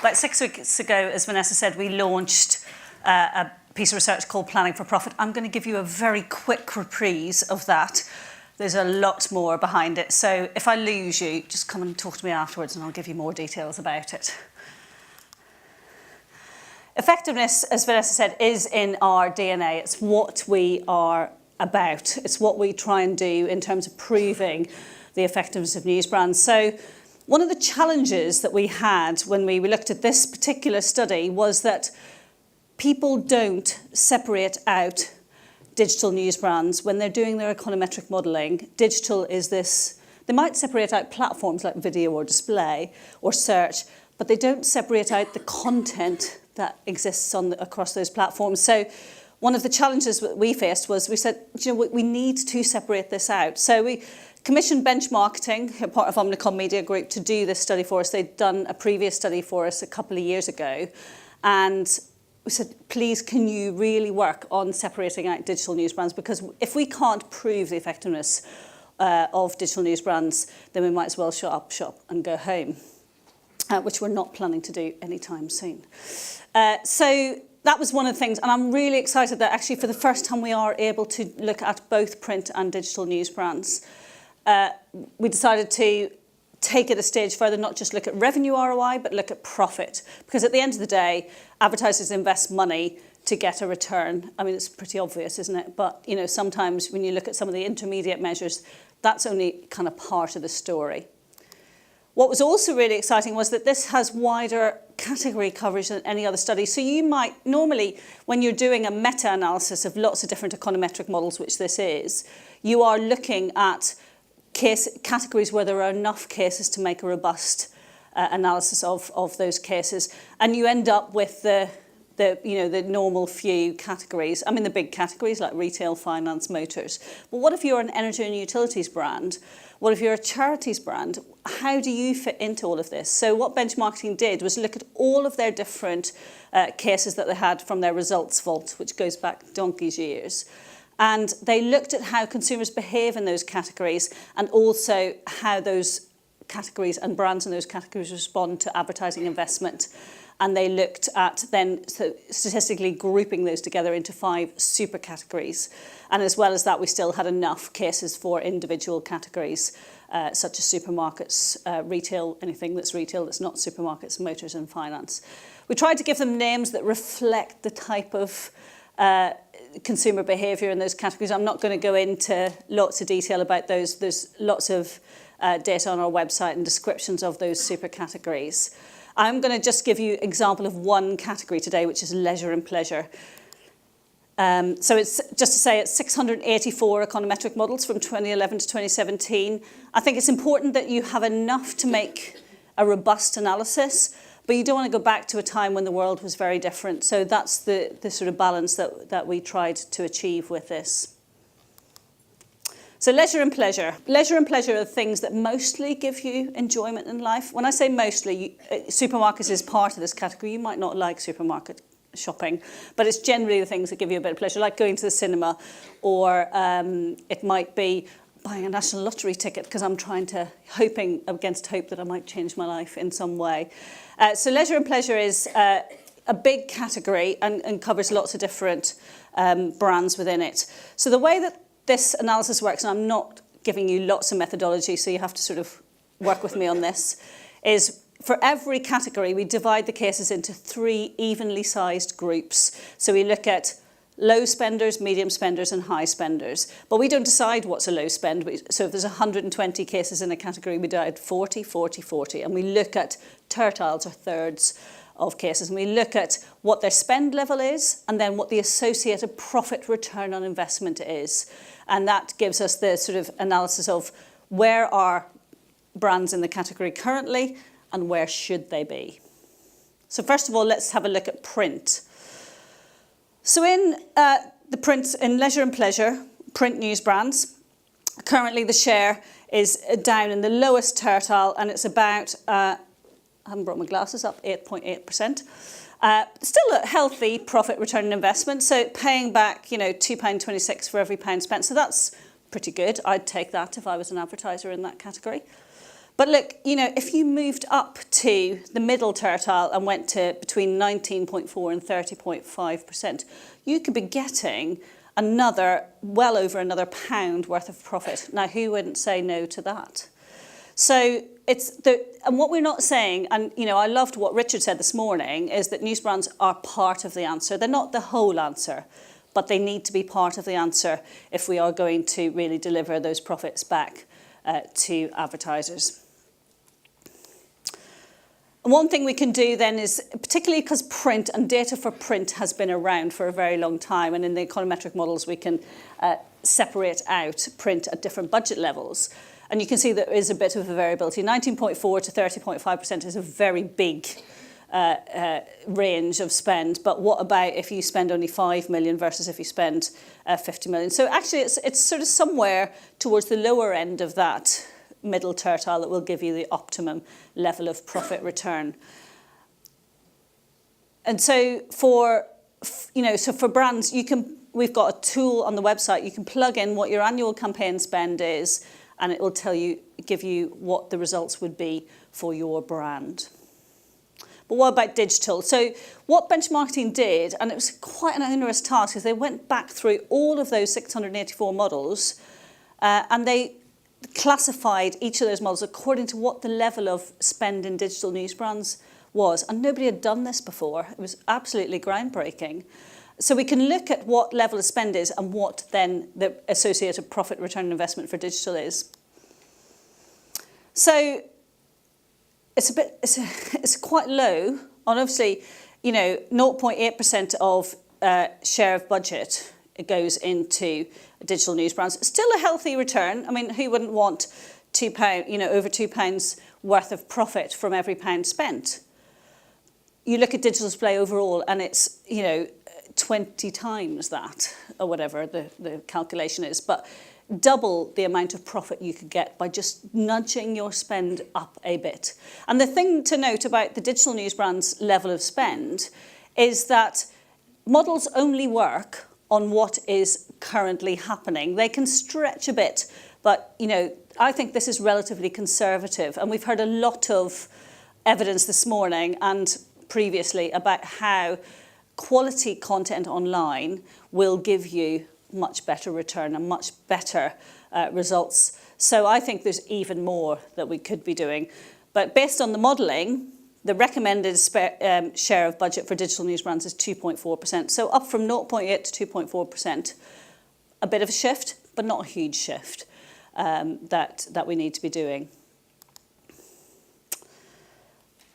About 6 weeks ago, as Vanessa said, we launched a piece of research called Planning for Profit. I'm going to give you a very quick reprise of that. There's a lot more behind it. So if I lose you, just come and talk to me afterwards and I'll give you more details about it. Effectiveness, as Vanessa said, is in our DNA. It's what we are about. It's what we try and do in terms of proving the effectiveness of news brands. So one of the challenges that we had when we looked at this particular study was that people don't separate out digital news brands when they're doing their econometric modelling. Digital is this, they might separate out platforms like video or display or search, but they don't separate out the content that exists across those platforms. So one of the challenges that we faced was we said, we need to separate this out. So we commissioned Benchmarketing, a part of Omnicom Media Group, to do this study for us. They'd done a previous study for us a couple of years ago. And we said, please, can you really work on separating out digital news brands? Because if we can't prove the effectiveness of digital news brands, then we might as well shut up shop and go home, which we're not planning to do anytime soon. So that was one of the things, and I'm really excited that actually for the first time we are able to look at both print and digital news brands. We decided to take it a stage further, not just look at revenue ROI, but look at profit. Because at the end of the day, advertisers invest money to get a return. I mean, it's pretty obvious, isn't it? But, sometimes when you look at some of the intermediate measures, that's only kind of part of the story. What was also really exciting was that this has wider category coverage than any other study. So you might normally, when you're doing a meta-analysis of lots of different econometric models, which this is, you are looking at categories where there are enough cases to make a robust analysis of those cases, and you end up with the normal few categories. I mean, the big categories like retail, finance, motors. But what if you're an energy and utilities brand? What if you're a charities brand? How do you fit into all of this? So what Benchmarketing did was look at all of their different cases that they had from their results vault, which goes back donkey's years. And they looked at how consumers behave in those categories and also how those categories and brands in those categories respond to advertising investment. And they looked at then statistically grouping those together into 5 super categories. And as well as that, we still had enough cases for individual categories, such as supermarkets, retail, anything that's retail that's not supermarkets, motors and finance. We tried to give them names that reflect the type of consumer behaviour in those categories. I'm not going to go into lots of detail about those. There's lots of data on our website and descriptions of those super categories. I'm going to just give you an example of one category today, which is leisure and pleasure. So it's just to say it's 684 econometric models from 2011 to 2017. I think it's important that you have enough to make a robust analysis, but you don't want to go back to a time when the world was very different. So that's the sort of balance that we tried to achieve with this. So leisure and pleasure. Leisure and pleasure are things that mostly give you enjoyment in life. When I say mostly, supermarkets is part of this category. You might not like supermarket shopping, but it's generally the things that give you a bit of pleasure, like going to the cinema, or it might be buying a national lottery ticket because I'm hoping against hope that I might change my life in some way. So leisure and pleasure is a big category and covers lots of different brands within it. So the way that this analysis works, and I'm not giving you lots of methodology, so you have to sort of work with me on this, is for every category, we divide the cases into 3 evenly sized groups. So we look at low spenders, medium spenders, and high spenders. But we don't decide what's a low spend. So if there's 120 cases in a category, we divide 40, 40, 40. And we look at tertiles, or thirds, of cases, and we look at what their spend level is and then what the associated profit return on investment is. And that gives us the sort of analysis of where are brands in the category currently and where should they be. So first of all, let's have a look at print. So in the print, in leisure and pleasure, print news brands, currently the share is down in the lowest tertile, and it's about I haven't brought my glasses up, 8.8%. Still a healthy profit return on investment, so paying back, £2.26 for every pound spent. So that's pretty good. I'd take that if I was an advertiser in that category. But look, you know, if you moved up to the middle tertile and went to between 19.4 and 30.5%, you could be getting well over another £1 worth of profit. Now, who wouldn't say no to that? So and what we're not saying, and you know, I loved what Richard said this morning, is that newsbrands are part of the answer. They're not the whole answer, but they need to be part of the answer if we are going to really deliver those profits back to advertisers. And one thing we can do then is, particularly because print and data for print has been around for a very long time, and in the econometric models we can separate out print at different budget levels. And you can see there is a bit of a variability. 19.4 to 30.5% is a very big range of spend. But what about if you spend only 5 million versus if you spend 50 million? So actually it's sort of somewhere towards the lower end of that middle tertile that will give you the optimum level of profit return. And so for brands, we've got a tool on the website. You can plug in what your annual campaign spend is, and it will give you what the results would be for your brand. But what about digital? So what Benchmarketing did, and it was quite an onerous task, is they went back through all of those 684 models and they classified each of those models according to what the level of spend in digital news brands was. And nobody had done this before. It was absolutely groundbreaking. So we can look at what level of spend is and what then the associated profit return on investment for digital is. So it's quite low. And obviously, you know, 0.8% of share of budget goes into digital news brands. Still a healthy return. I mean, who wouldn't want £2, you know, over £2 worth of profit from every pound spent? You look at digital display overall, and it's, you know, 20 times that, or whatever the calculation is, but double the amount of profit you could get by just nudging your spend up a bit. And the thing to note about the digital news brands level of spend is that models only work on what is currently happening. They can stretch a bit, but you know, I think this is relatively conservative, and we've heard a lot of evidence this morning and previously about how quality content online will give you much better return and much better results. So I think there's even more that we could be doing. But based on the modelling, the recommended share of budget for digital news brands is 2.4%. So up from 0.8 to 2.4%. A bit of a shift, but not a huge shift that we need to be doing.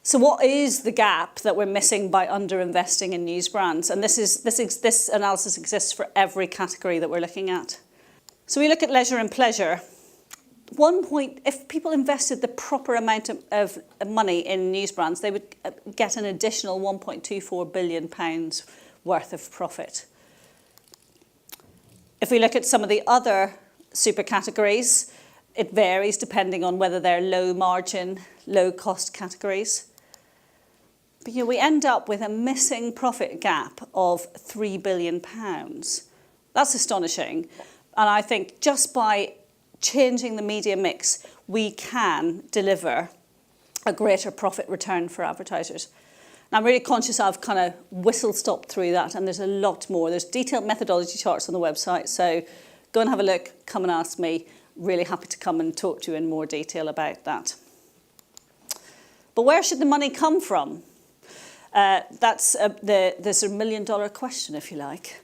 So what is the gap that we're missing by underinvesting in news brands? And this analysis exists for every category that we're looking at. So we look at leisure and pleasure. If people invested the proper amount of money in news brands, they would get an additional £1.24 billion worth of profit. If we look at some of the other super categories, it varies depending on whether they're low margin, low cost categories. But you know, we end up with a missing profit gap of £3 billion. That's astonishing. And I think just by changing the media mix, we can deliver a greater profit return for advertisers. And I'm really conscious I've kind of whistle-stopped through that, and there's a lot more. There's detailed methodology charts on the website, so go and have a look, come and ask me. Really happy to come and talk to you in more detail about that. But where should the money come from? That's the sort of million-dollar question, if you like.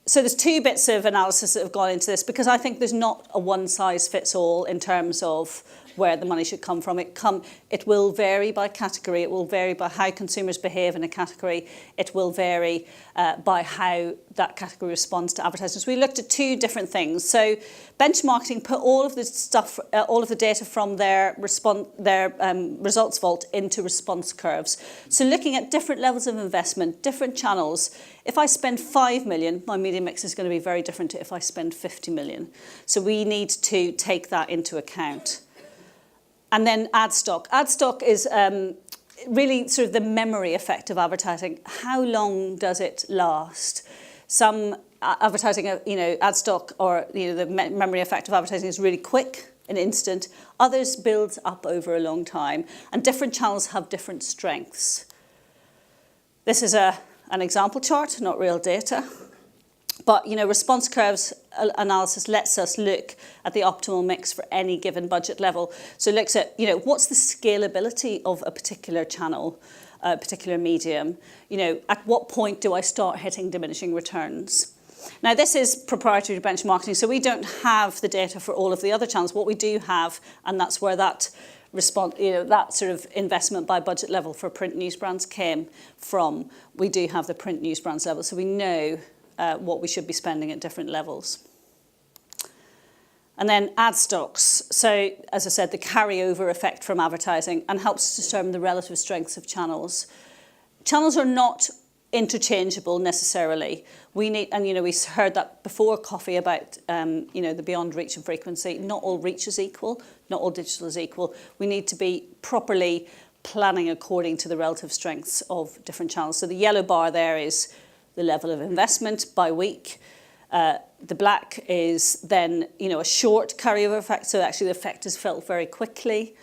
So there's two bits of analysis that have gone into this, because I think there's not a one-size-fits-all in terms of where the money should come from. It will vary by category. It will vary by how consumers behave in a category. It will vary by how that category responds to advertisers. We looked at two different things. So Benchmarketing put all of the data from their results vault into response curves. So looking at different levels of investment, different channels. If I spend 5 million, my media mix is going to be very different to if I spend 50 million. So we need to take that into account. And then ad stock. Ad stock is really sort of the memory effect of advertising. How long does it last? Some advertising, ad stock, or the memory effect of advertising is really quick. an instant. Others build up over a long time, and different channels have different strengths. This is an example chart, not real data. But, response curves analysis lets us look at the optimal mix for any given budget level. So it looks at, what's the scalability of a particular channel, a particular medium? At what point do I start hitting diminishing returns? Now, this is proprietary to benchmarking, so we don't have the data for all of the other channels. What we do have, and that's where that that sort of investment by budget level for print news brands came from. We do have the print news brands level, so we know what we should be spending at different levels. And then ad stocks. So, as I said, the carryover effect from advertising and helps to determine the relative strengths of channels. Channels are not interchangeable necessarily. We need, and we heard that before coffee about the beyond reach and frequency. Not all reach is equal, not all digital is equal. We need to be properly planning according to the relative strengths of different channels. So the yellow bar there is the level of investment by week. The black is then, a short carryover effect, so actually the effect is felt very quickly,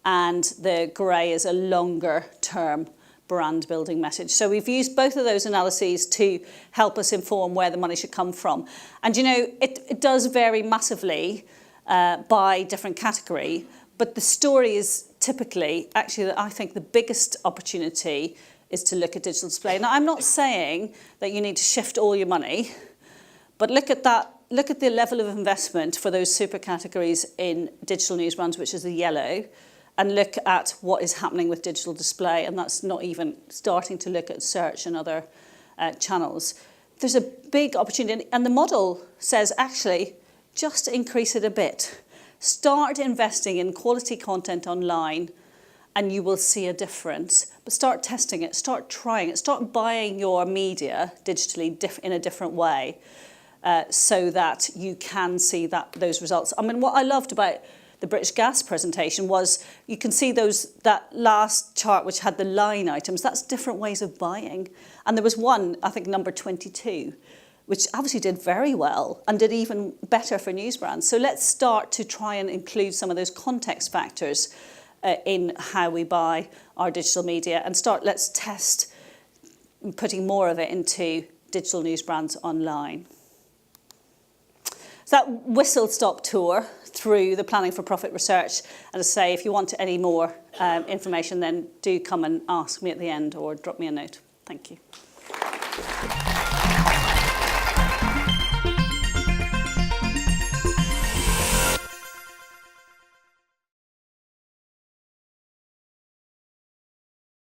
and the grey is a longer term brand building message. So we've used both of those analyses to help us inform where the money should come from. And it does vary massively by different category, but the story is typically, actually, I think the biggest opportunity is to look at digital display. Now, I'm not saying that you need to shift all your money, but look at the level of investment for those super categories in digital news brands, which is the yellow, and look at what is happening with digital display, and that's not even starting to look at search and other channels. There's a big opportunity, and the model says, actually, just increase it a bit. Start investing in quality content online, and you will see a difference. But start testing it, start trying it, start buying your media digitally in a different way so that you can see those results. I mean, what I loved about the British Gas presentation was you can see that last chart which had the line items. That's different ways of buying. And there was one, I think number 22, which obviously did very well and did even better for news brands. So let's start to try and include some of those context factors in how we buy our digital media, and let's test putting more of it into digital news brands online. So that whistle-stop tour through the Planning for Profit research, and as I say, if you want any more information, then do come and ask me at the end or drop me a note. Thank you.